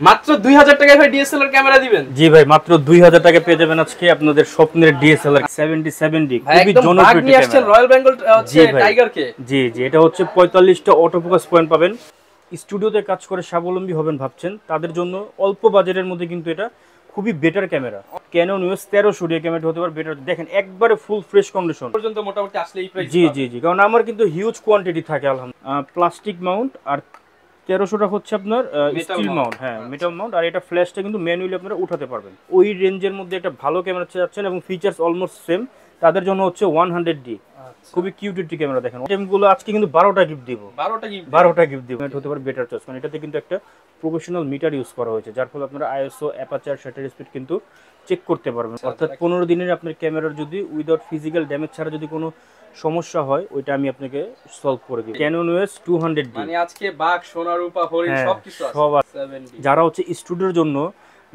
মাত্র 2000 টাকায় ভাই ডিএসএলআর ক্যামেরা দিবেন। জি ভাই, মাত্র 2000 টাকা পেয়ে যাবেন আজকে আপনাদের স্বপ্নের ডিএসএলআর 77D, খুবই জনপ্রিয় ক্যামেরা। রয়্যাল বেঙ্গল হচ্ছে টাইগার কে। জি জি, এটা হচ্ছে 45টা অটোফোকাস পয়েন্ট পাবেন। স্টুডিওতে কাজ করে স্বাবলম্বী হবেন ভাবছেন, তাদের জন্য অল্প বাজেটের মধ্যে কিন্তু এটা খুবই better camera. Canon EOS 1300D ক্যামেরাটা হতে পারে বেটার। দেখেন একবারে ফুল ফ্রেশ কন্ডিশন পর্যন্ত মোটামুটি আসলে এই প্রাইস। জি জি জি, কারণ আমার কিন্তু হিউজ কোয়ান্টিটি থাকে আলহামদুলিল্লাহ। প্লাস্টিক মাউন্ট আর 1300টা হচ্ছে আপনার স্টিল মাউন্ট, হ্যাঁ মেটাল মাউন্ট। আর এটা ফ্ল্যাশটা কিন্তু ম্যানুয়ালি আপনারা উঠাতে পারবেন। ওই রেঞ্জের মধ্যে একটা ভালো ক্যামেরা চাচ্ছেন এবং ফিচার্স অলমোস্ট সেম, তাদের জন্য হচ্ছে 100D। খুবই কিউট একটি ক্যামেরা। দেখেন আইটেমগুলো আজকে কিন্তু 12টা গিফট দিব। 12টা গিফট দিব। এটা হতে পারে বেটার চয়েস, কারণ এটাতে কিন্তু একটা প্রফেশনাল মিটার ইউজ করা হয়েছে, যার ফলে আপনারা আইএসও, অ্যাপারচার, শাটার স্পিড কিন্তু চেক করতে পারবেন। অর্থাৎ 15 দিনের আপনার ক্যামেরার যদি উইদাউট ফিজিক্যাল ড্যামেজ ছাড়া যদি কোনো সমস্যা হয়, ওইটা আমি আপনাকে সলভ করে দিই। ক্যানন EOS 200D, মানে আজকে বাঘ, সোনা, রূপা, হরিণ সবকিছু আছে। সব আছে। যারা হচ্ছে স্টুডিওর জন্য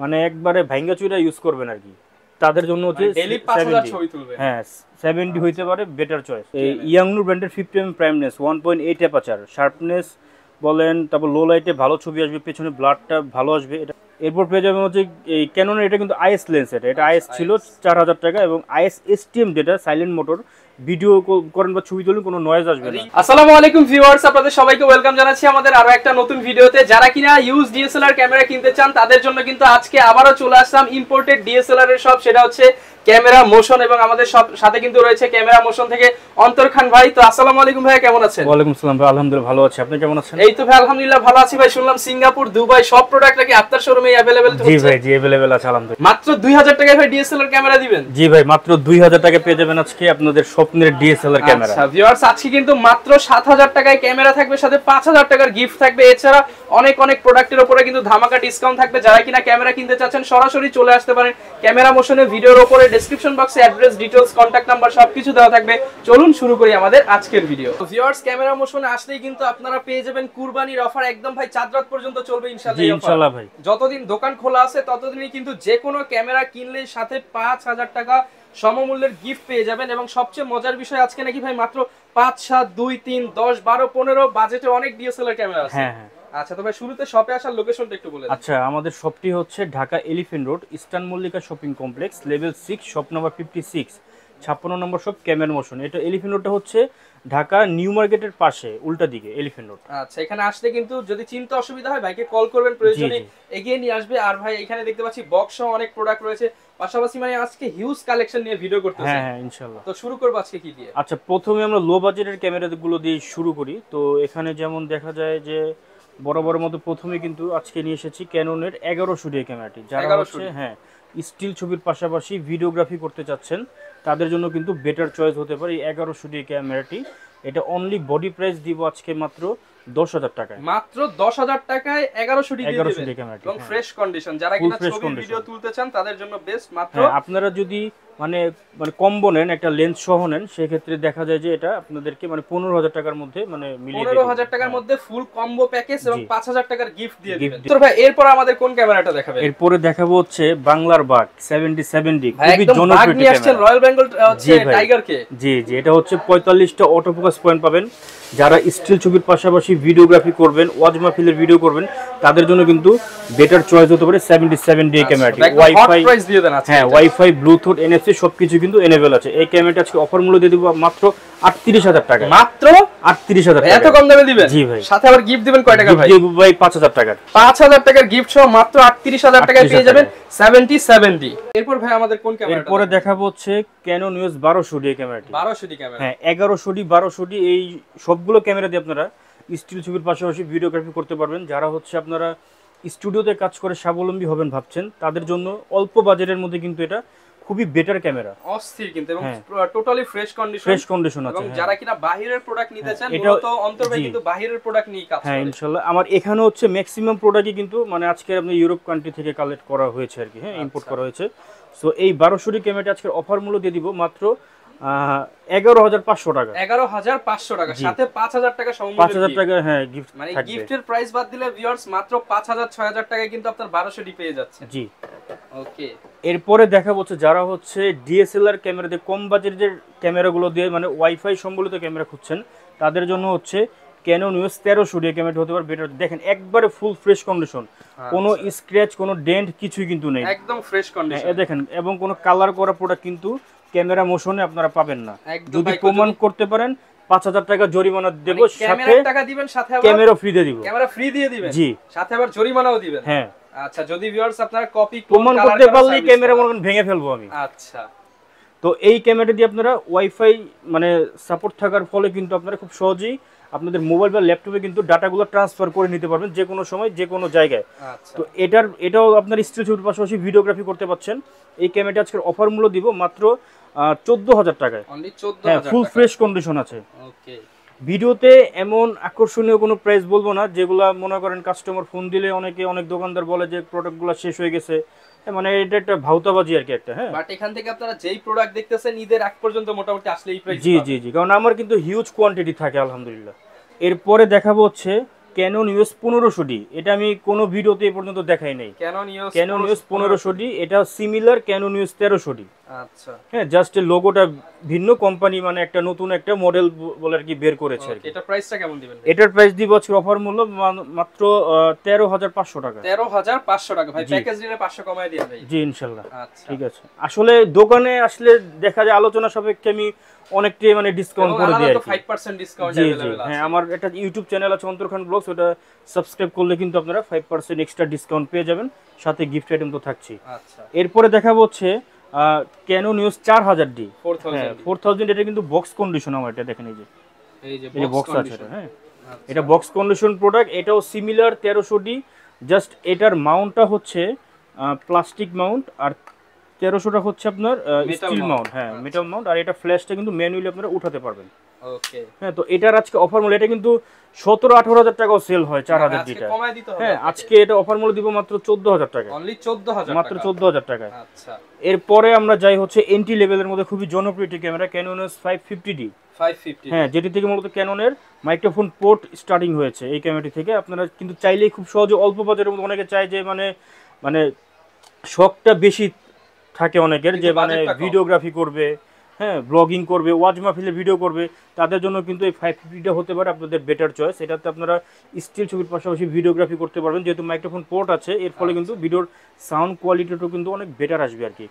মানে একবারে ভাঙ্গা চুরা ইউজ করবেন আর কি, তাদের জন্য হচ্ছে ডেইলি 5000 ছবি তুলবে। হ্যাঁ 70 হইতে পারে বেটার চয়েস। এই ইয়াংনুর ব্র্যান্ডের 50mm প্রাইমনেস, 1.8 অ্যাপারচার, শার্পনেস বলেন, তারপর লো লাইটে ভালো ছবি আসবে, পেছনে ব্লাডটা ভালো আসবে। এটা এরপর পেয়ে যাবেন হচ্ছে এই ক্যাননের, এটা কিন্তু আইএস লেন্স। এটা আইএস ছিল 4000 টাকা, এবং আইএস STM যেটা সাইলেন্ট মোটর, ভিডিও করেন বা ছবি তুলেন কোনো নয়েজ আসবে না। আসসালামু আলাইকুম ভিউয়ার্স, আপনাদের সবাইকে ওয়েলকাম জানাচ্ছি আমাদের আরো একটা নতুন ভিডিওতে। যারা কিনা ইউজ ডিএসএলআর ক্যামেরা কিনতে চান, তাদের জন্য কিন্তু আজকে আবারও চলে আসলাম ইম্পোর্টেড ডিএসএলআর এর সব, সেটা হচ্ছে ক্যামেরা মোশন। এবং আমাদের সাথে কিন্তু রয়েছে ক্যামেরা মোশন থেকে অন্তর খান ভাই। তো আসসালামু আলাইকুম ভাই, কেমন আছেন? ওয়ালাইকুম আসসালাম ভাই, আলহামদুলিল্লাহ ভালো আছি। আপনি কেমন আছেন? এই তো ভাই আলহামদুলিল্লাহ ভালো আছি ভাই। শুনলাম সিঙ্গাপুর, দুবাই সব প্রোডাক্ট নাকি আপনার শোরুমে अवेलेबल হচ্ছে। জি ভাই, জি अवेलेबल আছে আলহামদুলিল্লাহ। মাত্র 2000 টাকায় ভাই ডিএসএলআর ক্যামেরা দিবেন। জি ভাই, মাত্র 2000 টাকা পেয়ে যাবেন আজকে আপনাদের স্বপ্নের ডিএসএলআর ক্যামেরা। আচ্ছা ভিউয়ার্স, আজকে কিন্তু মাত্র 7000 টাকায় ক্যামেরা থাকবে, সাথে 5000 টাকার গিফট থাকবে। এছাড়া অনেক প্রোডাক্টের উপরে কিন্তু ধামাকা ডিসকাউন্ট থাকবে। যারা কিনা ক্যামেরা কিনতে চাচ্ছেন সরাসরি চলে আসতে পারেন ক্যামেরা মোশনের ভিডিওর উপরে। ডেসক্রিপশন বক্সে অ্যাড্রেস, ডিটেইলস, কন্টাক্ট নাম্বার সবকিছু দেওয়া থাকবে। চলুন শুরু করি আমাদের আজকের ভিডিও। ভিউয়ার্স, ক্যামেরা মোশনে আসলেই কিন্তু আপনারা পেয়ে যাবেন কুরবানির অফার। একদম ভাই চাঁদ রাত পর্যন্ত চলবে ইনশাআল্লাহ। জি ইনশাআল্লাহ ভাই, যতদিন দোকান খোলা আছে ততদিনই কিন্তু যে কোনো ক্যামেরা কিনলে সাথে 5000 টাকা সমমূল্যের গিফট পেয়ে যাবেন। এবং সবচেয়ে মজার বিষয়, আজকে নাকি ভাই মাত্র 5, 7, 2, 3, 10, 12, 15 বাজেটে অনেক ডিএসএলআর ক্যামেরা আছে। হ্যাঁ হ্যাঁ। আচ্ছা তো ভাই শুরুতে শপে আসার লোকেশনটা একটু বলে দেন। আচ্ছা, আমাদের শপটি হচ্ছে Dhaka elephant road, eastern Mallika shopping complex, level 6, shop number 56, 56 নম্বর শপ ক্যামেরা মোশন। এটা এলিফ্যান্ট রোডটা হচ্ছে ঢাকা নিউ মার্কেটের পাশে, উল্টা দিকে এলিফ্যান্ট রোড। আচ্ছা, এখানে আসলে কিন্তু যদি চিন্তা অসুবিধা হয় ভাইকে কল করবেন, প্রয়োজনে এগিয়ে নিয়ে আসবে। আর ভাই এখানে দেখতে পাচ্ছি বক্স সহ অনেক প্রোডাক্ট রয়েছে, পাশাপাশি মানে আজকে হিউজ কালেকশন নিয়ে ভিডিও করতেছি। হ্যাঁ হ্যাঁ ইনশাআল্লাহ। তো শুরু করব আজকে কি দিয়ে? আচ্ছা, প্রথমে আমরা লো বাজেটের ক্যামেরাগুলো দিয়ে শুরু করি। তো এখানে যেমন দেখা যায় যে বড় মতো প্রথমে কিন্তু আজকে নিয়ে এসেছি ক্যাননের 1100D ক্যামেরাটি। যারা হচ্ছে হ্যাঁ স্টিল ছবির পাশাপাশি ভিডিওগ্রাফি করতে চাচ্ছেন, তাদের জন্য কিন্তু বেটার চয়েস হতে পারে এই 1100D ক্যামেরাটি। এটা অনলি বডি প্রাইস দিব আজকে মাত্র 10000 টাকায়। মাত্র 10000 টাকায় 1100D ক্যামেরাটি এবং ফ্রেশ কন্ডিশন। যারা কিনা ছবি ভিডিও তুলতে চান তাদের জন্য বেস্ট। মাত্র আপনারা যদি মানে কম্বো নেন, একটা লেন্স সহ নেন, সেই ক্ষেত্রে দেখা যায় যে এটা আপনাদেরকে মানে 15000 টাকার মধ্যে মানে মিলিয়ে 15000 টাকার মধ্যে ফুল কম্বো প্যাকেজ এবং 5000 টাকার গিফট দিয়ে দিবেন। তো ভাই এরপর আমাদের কোন ক্যামেরাটা দেখাবেন? এরপরে দেখাবো হচ্ছে বাংলার বাঘ 77D, খুবই জনপ্রিয় ক্যামেরা। রয়্যাল বেঙ্গল হচ্ছে টাইগার কে। জি জি, এটা হচ্ছে 45টা অটোফোকাস পয়েন্ট পাবেন। যারা স্টিল ছবির পাশাপাশি ভিডিওগ্রাফি করবেন, ওয়াজ মাহফিলের ভিডিও করবেন, তাদের জন্য কিন্তু বেটার চয়েস হতে পারে 77D ক্যামেরাটি। ওয়াইফাই প্রাইস দিয়ে দেন আজকে। হ্যাঁ, ওয়াইফাই, ব্লুটুথ, NFC সবকিছু কিন্তু এনেবল আছে। এই ক্যামেরাটা আজকে অফার মূল্য দিয়ে দেব মাত্র 38000 টাকা। মাত্র 38000 টাকা। এত কম দামে দিবেন? জি ভাই। সাথে আবার গিফট দিবেন কয় টাকা ভাই? দিব ভাই 5000 টাকা। 5000 টাকার গিফট সহ মাত্র 38000 টাকায় পেয়ে যাবেন 77D। এরপর ভাই আমাদের কোন ক্যামেরাটা? এরপরে দেখাবো হচ্ছে ক্যানন EOS 1200D ক্যামেরাটি। 1200D camera. হ্যাঁ 1100D, 1200D এই সবগুলো ক্যামেরা দিয়ে আপনারা স্টিল ছবির পাশাপাশি ভিডিওগ্রাফি করতে পারবেন। যারা হচ্ছে আপনারা স্টুডিওতে কাজ করে স্বাবলম্বী হবেন ভাবছেন, তাদের জন্য অল্প বাজেটের মধ্যে কিন্তু এটা খুবই বেটার ক্যামেরা। অস্থির কিন্তু, এবং টোটালি ফ্রেশ কন্ডিশন আছে। এবং যারা কিনা বাহিরের প্রোডাক্ট নিতে চান, মূলত অন্তর ভাই কিন্তু বাহিরের প্রোডাক্ট নিয়ে কাজ করে। হ্যাঁ ইনশাআল্লাহ। আমার এখানে হচ্ছে ম্যাক্সিমাম প্রোডাক্টই কিন্তু মানে আজকে আপনি ইউরোপ কান্ট্রি থেকে কালেক্ট করা হয়েছে আর কি, হ্যাঁ ইম্পোর্ট করা হয়েছে। সো এই 1200D ক্যামেরাটি আজকে অফার মূল্য দিয়ে দিব মাত্র 11500 টাকা। 11500 টাকা, সাথে 5000 টাকা সমমূল্যের 5000 টাকা হ্যাঁ গিফট মানে গিফটের প্রাইস বাদ দিলে ভিউয়ার্স মাত্র 5000 6000 টাকায় কিন্তু আপনার 1200D পেয়ে যাচ্ছে। জি ওকে। এরপরে দেখা হচ্ছে যারা হচ্ছে ডিএসএলআর ক্যামেরা দিয়ে কম বাজেটের ক্যামেরাগুলো দিয়ে মানে ওয়াইফাই সম্বলিত ক্যামেরা খুঁজছেন, তাদের জন্য হচ্ছে ক্যানন ইউএস 1300 এই ক্যামেরাটা হতে পারে বেটার। দেখেন একবারে ফুল ফ্রেশ কন্ডিশন, কোনো স্ক্র্যাচ কোনো ডেন্ট কিছুই কিন্তু নেই, একদম ফ্রেশ কন্ডিশন। দেখেন, এবং কোনো কালার করা প্রোডাক্ট কিন্তু ক্যামেরা মোশনে আপনারা পাবেন না। যদি প্রমাণ করতে পারেন 5000 টাকা জরিমানা দেব, সাথে টাকা দিবেন, সাথে আবার ক্যামেরা ফ্রি দিয়ে দিব। ক্যামেরা ফ্রি দিয়ে দিবেন, জি, সাথে আবার জরিমানাও দিবেন। হ্যাঁ আচ্ছা, যদি ভিউয়ার্স আপনারা কপি প্রমাণ করতে পারলে ক্যামেরা মনে করেন ভেঙে ফেলবো আমি। আচ্ছা, তো এই ক্যামেরা দিয়ে আপনারা ওয়াইফাই মানে সাপোর্ট থাকার ফলে কিন্তু আপনারা খুব সহজেই আপনাদের মোবাইল বা ল্যাপটপে কিন্তু ডাটাগুলো ট্রান্সফার করে নিতে পারবেন যে কোনো সময় যে কোনো জায়গায়। তো এটাও আপনার স্টিল ছবির পাশাপাশি ভিডিওগ্রাফি করতে পারছেন। এই ক্যামেরাটা আজকের অফার মূল্য দিব মাত্র 14000 টাকায়। হ্যাঁ, ফুল ফ্রেশ কন্ডিশন আছে। ওকে, ভিডিওতে এমন আকর্ষণীয় কোনো প্রাইস বলবো না যেগুলো মনে করেন কাস্টমার ফোন দিলে অনেক দোকানদার বলে যে প্রোডাক্টগুলো শেষ হয়ে গেছে, মানে এটা একটা ভাউতাবাজি আর কি একটা। হ্যাঁ, বাট এখান থেকে আপনারা যেই প্রোডাক্ট দেখতেছেন ঈদের আগ পর্যন্ত মোটামুটি আসলে এই প্রাইস। জি জি জি, কারণ আমার কিন্তু হিউজ কোয়ান্টিটি থাকে আলহামদুলিল্লাহ। এরপরে দেখাবো হচ্ছে ক্যানন ইউএস 1500D। এটা আমি কোনো ভিডিওতে এ পর্যন্ত দেখাই নাই। ক্যানন ইউএস 1500D, এটা সিমিলার ক্যানন ইউএস 1300D। আচ্ছা, হ্যাঁ, জাস্ট লোগোটা ভিন্ন, কোম্পানি মানে একটা নতুন একটা মডেল বলে আর কি বের করেছে আর কি। এটা প্রাইসটা কেমন দিবেন? এটার প্রাইস দিব আজকে অফার মূল্য মাত্র 13500 টাকা। 13500 টাকা ভাই, প্যাকেজ দিলে 500 কমায় দিয়ে ভাই। জি ইনশাআল্লাহ। আচ্ছা, ঠিক আছে। আসলে দোকানে আসলে দেখা যায় আলোচনা সাপেক্ষে আমি অনেকটাই মানে ডিসকাউন্ট করে দিই আর কি। 5% ডিসকাউন্ট अवेलेबल আছে। হ্যাঁ, আমার একটা ইউটিউব চ্যানেল আছে অন্তর খান ব্লগস, ওটা সাবস্ক্রাইব করলে কিন্তু আপনারা 5% এক্সট্রা ডিসকাউন্ট পেয়ে যাবেন, সাথে গিফট আইটেম তো থাকছে। আচ্ছা, এরপরে দেখাবো হচ্ছে ক্যানন ইউএস 4000D 4000। এটা কিন্তু বক্স কন্ডিশন, আমার এটা দেখেন, এই যে বক্স আছে এটা। হ্যাঁ, এটা বক্স কন্ডিশন প্রোডাক্ট। এটাও সিমিলার 1300D, জাস্ট এটার মাউন্টটা হচ্ছে প্লাস্টিক মাউন্ট, আর 1300টা হচ্ছে আপনার স্টিল মাউন্ট। হ্যাঁ, মেটাল মাউন্ট। আর এটা ফ্ল্যাশটা কিন্তু ম্যানুয়ালি আপনারা উঠাতে পারবেন। ওকে, হ্যাঁ, তো এটার আজকে অফার মূল্য, এটা কিন্তু 17-18 টাকাও সেল হয় 4000D টা। হ্যাঁ, আজকে এটা অফার মূল্য দিব মাত্র 14000 টাকা। অনলি 14000, মাত্র 14000 টাকায়। আচ্ছা, এরপরে আমরা যাই হচ্ছে এন্ট্রি লেভেলের মধ্যে খুবই জনপ্রিয় ক্যামেরা, ক্যানন 550D। হ্যাঁ, যেটি থেকে মূলত ক্যাননের মাইক্রোফোন পোর্ট স্টার্টিং হয়েছে। এই ক্যামেরাটি থেকে আপনারা কিন্তু চাইলেই খুব সহজে অল্প বাজেটের মধ্যে, অনেকে চায় যে মানে শখটা বেশি থাকে অনেকের, যে মানে ভিডিওগ্রাফি করবে, হ্যাঁ, ব্লগিং করবে, ওয়াজ মাহফিলের ভিডিও করবে, তাদের জন্য কিন্তু এই 550টা হতে পারে আপনাদের বেটার চয়েস। এটাতে আপনারা স্টিল ছবির পাশাপাশি ভিডিওগ্রাফি করতে পারবেন, যেহেতু মাইক্রোফোন পোর্ট আছে, এর ফলে কিন্তু ভিডিওর সাউন্ড কোয়ালিটিটাও কিন্তু অনেক বেটার আসবে আর কি।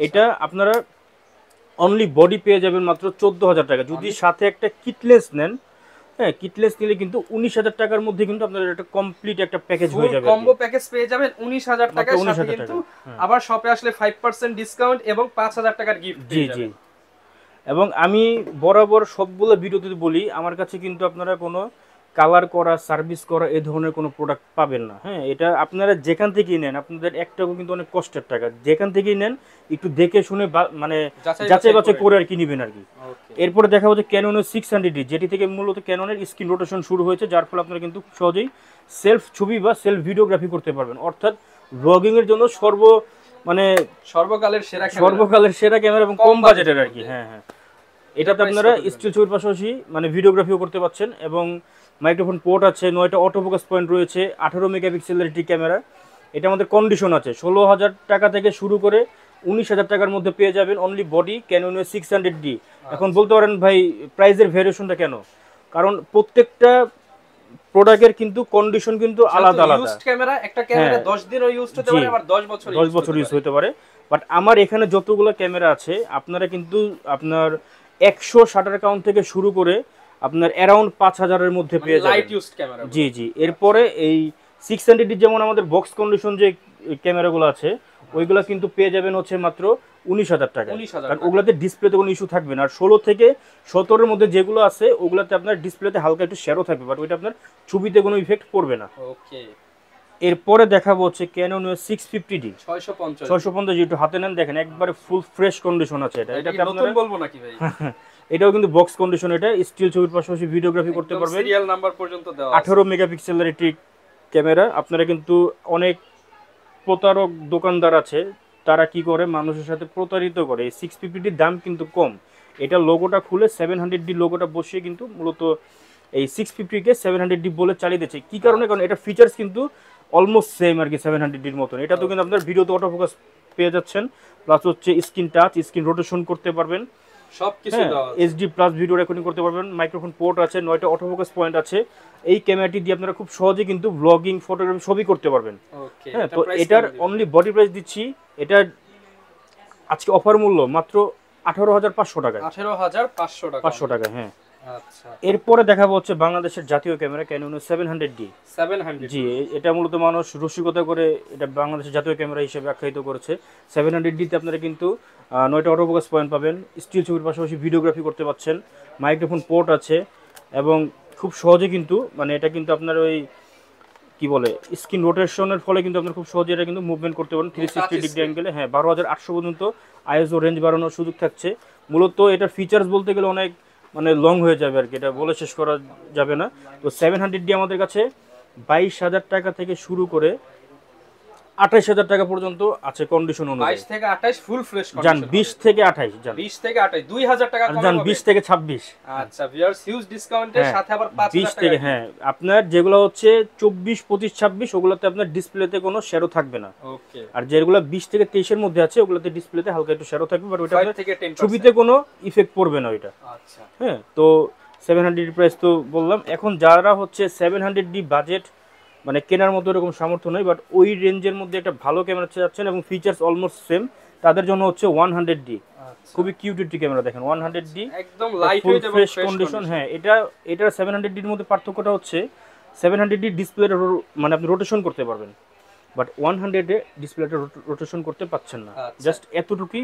এটা আপনারা অনলি বডি পেয়ে যাবেন মাত্র 14000 টাকা। যদি সাথে একটা কিটলেস নেন, হ্যাঁ, কিটলেস নিলে কিন্তু 19000 টাকার মধ্যে কিন্তু আপনাদের একটা কমপ্লিট একটা প্যাকেজ হয়ে যাবে, কম্বো প্যাকেজ পেয়ে যাবেন 19000 টাকায়, সাথে কিন্তু আবার শপে আসলে 5% ডিসকাউন্ট এবং 5000 টাকার গিফট পেয়ে যাবেন। জি জি, এবং আমি বরাবর সবগুলো ভিডিওতে বলি, আমার কাছে কিন্তু আপনারা কোনো কালার করা, সার্ভিস করা এই ধরনের কোনো প্রোডাক্ট পাবেন না। হ্যাঁ, এটা আপনারা যেখান থেকেই নেন, আপনাদের একটাও কিন্তু অনেক কষ্টের টাকা, যেখান থেকেই নেন একটু দেখে শুনে মানে যাচাই বাছাই করে আর কি নেবেন আর কি। এরপরে দেখা হচ্ছে ক্যাননের 600D, যেটি থেকে মূলত ক্যাননের স্ক্রিন রোটেশন শুরু হয়েছে, যার ফলে আপনারা কিন্তু সহজেই সেলফ ছবি বা সেলফ ভিডিওগ্রাফি করতে পারবেন, অর্থাৎ ব্লগিং এর জন্য সর্বকালের সেরা ক্যামেরা এবং কম বাজেটের আর কি। হ্যাঁ হ্যাঁ, এটাতে আপনারা স্টিল ছবির পাশাপাশি মানে ভিডিওগ্রাফিও করতে পারছেন, এবং মাইক্রোফোন পোর্ট আছে, 9টা অটোফোকাস পয়েন্ট রয়েছে, 18 মেগাপিক্সেলের একটি ক্যামেরা। এটা আমাদের কন্ডিশন আছে 16000 টাকা থেকে শুরু করে 19000 টাকার মধ্যে পেয়ে যাবেন অনলি বডি ক্যানন 600D। এখন বলতে পারেন ভাই প্রাইসের ভেরিয়েশনটা কেন? কারণ প্রত্যেকটা প্রোডাক্টের কিন্তু কন্ডিশন কিন্তু আলাদা আলাদা। ইউজড ক্যামেরা, একটা ক্যামেরা 10 দিনও ইউজ হতে পারে, আবার 10 বছর ইউজ হতে পারে। বাট আমার এখানে যতগুলো ক্যামেরা আছে, আপনারা কিন্তু আপনার 100 শাটার কাউন্ট থেকে শুরু করে আপনার অ্যারাউন্ড 5000 এর মধ্যে পেয়ে যাবেন লাইট ইউজড ক্যামেরা। জি জি, এরপরে এই 600D যেমন আমাদের বক্স কন্ডিশন যে ক্যামেরাগুলো আছে, ওইগুলো কিন্তু পেয়ে যাবেন হচ্ছে মাত্র 19000 টাকা। কারণ ওগুলাতে ডিসপ্লেতে কোনো ইস্যু থাকবে না। আর 16 থেকে 17 এর মধ্যে যেগুলো আছে ওগুলাতে আপনার ডিসপ্লেতে হালকা একটু শ্যাডো থাকবে, বাট ওইটা আপনার ছবিতে কোনো ইফেক্ট পড়বে না। ওকে, এরপরে দেখাবো হচ্ছে ক্যানন 650D 650, যেটা হাতে নেন দেখেন একবারে ফুল ফ্রেশ কন্ডিশন আছে। এটাকে আপনারা বলবো নাকি ভাই? এটাও কিন্তু বক্স কন্ডিশন, এটা স্টিল ছবির পাশাপাশি ভিডিওগ্রাফি করতে পারবেন। সিরিয়াল নাম্বার পর্যন্ত দেওয়া আছে। 18 মেগাপিক্সেলের একটি ক্যামেরা। আপনারা কিন্তু অনেক প্রতারক দোকানদার আছে, তারা কি করে মানুষের সাথে প্রতারিত করে। এই 650ডির দাম কিন্তু কম। এটা লোগোটা খুলে 700D লোগোটা বসিয়ে কিন্তু মূলত এই 650কে 700D বলে চালিয়ে দিচ্ছে। কি কারণে? কারণ এটা ফিচার্স কিন্তু অলমোস্ট সেম আর কি 700ডির মতন। এটা তো কিন্তু আপনার ভিডিওতে অটোফোকাস পেয়ে যাচ্ছেন, প্লাস হচ্ছে স্ক্রিন টাচ, স্ক্রিন রোটেশন করতে পারবেন, সবকিছু দেওয়া আছে। এইচডি প্লাস ভিডিও রেকর্ডিং করতে পারবেন, মাইক্রোফোন পোর্ট আছে, 9টা অটোফোকাস পয়েন্ট আছে। এই ক্যামেরাটি দিয়ে আপনারা খুব সহজে কিন্তু ব্লগিং, ফটোগ্রাফি সবই করতে পারবেন। ওকে, হ্যাঁ, তো এটার অনলি বডি প্রাইস দিচ্ছি, এটা আজকে অফার মূল্য মাত্র 18,500 টাকা। 18,500 টাকা। 500 টাকা, হ্যাঁ। আচ্ছা, এরপরে দেখাবো হচ্ছে বাংলাদেশের জাতীয় ক্যামেরা ক্যানন 700D। 700 জি, এটা মূলত মানুষ রসিকতা করে এটা বাংলাদেশের জাতীয় ক্যামেরা হিসেবে আখ্যায়িত করেছে। 700D তে আপনারা কিন্তু 9টা অটোফোকাস পয়েন্ট পাবেন, স্টিল ছবির পাশাপাশি ভিডিওগ্রাফি করতে পারছেন, মাইক্রোফোন পোর্ট আছে এবং খুব সহজে কিন্তু মানে এটা কিন্তু আপনার ওই কি বলে স্ক্রিন রোটেশনের ফলে কিন্তু আপনার খুব সহজে এটা কিন্তু মুভমেন্ট করতে পারেন 360 ডিগ্রি অ্যাঙ্গেলে। হ্যাঁ, 12,800 পর্যন্ত আইএসও রেঞ্জ বাড়ানোর সুযোগ থাকছে। মূলত এটার ফিচার্স বলতে গেলে অনেক মানে লং হয়ে যাবে আর কি, এটা বলে শেষ করা যাবে না। তো 700D আমাদের কাছে 22,000 টাকা থেকে শুরু করে 28,000 টাকা পর্যন্ত আছে কন্ডিশন অনুযায়ী। 22 থেকে 28 ফুল ফ্রেশ কন্ডিশন। জান 20 থেকে 28, জান 20 থেকে 28 2000 টাকা কম হবে। জান 20 থেকে 26। আচ্ছা ভিউয়ার্স, হিউজ ডিসকাউন্টের সাথে আবার 5000 20 টাকা। থেকে, হ্যাঁ, আপনার যেগুলো হচ্ছে 24, 25, 26 ওগুলোতে আপনার ডিসপ্লেতে কোনো শ্যাডো থাকবে না। ওকে, আর যেগুলো 20 থেকে 23 এর মধ্যে আছে ওগুলোতে ডিসপ্লেতে হালকা একটু শ্যাডো থাকবে, বাট ওটা 5 থেকে 10% ছবিতে কোনো ইফেক্ট পড়বে না ওইটা। আচ্ছা, হ্যাঁ, তো 700D প্রাইস তো বললাম। এখন যারা হচ্ছে 700D বাজেট মানে কেনার মতো এরকম সামর্থ্য নেই, বাট ওই রেঞ্জের মধ্যে একটা ভালো ক্যামেরা চাচ্ছেন এবং ফিচার্স অলমোস্ট সেম, তাদের জন্য হচ্ছে 100D। আচ্ছা, খুবই কিউট একটি ক্যামেরা, দেখেন 100D একদম লাইট ফুল ওয়েট এবং ফ্রেশ ফ্রেশ কন্ডিশন। হ্যাঁ, এটার 700D এর মধ্যে পার্থক্যটা হচ্ছে 700D ডিসপ্লেটা মানে আপনি রোটেশন করতে পারবেন, বাট 100 এ ডিসপ্লেটা রোটেশন করতে পাচ্ছেন না। আচ্ছা। জাস্ট এতটুকুই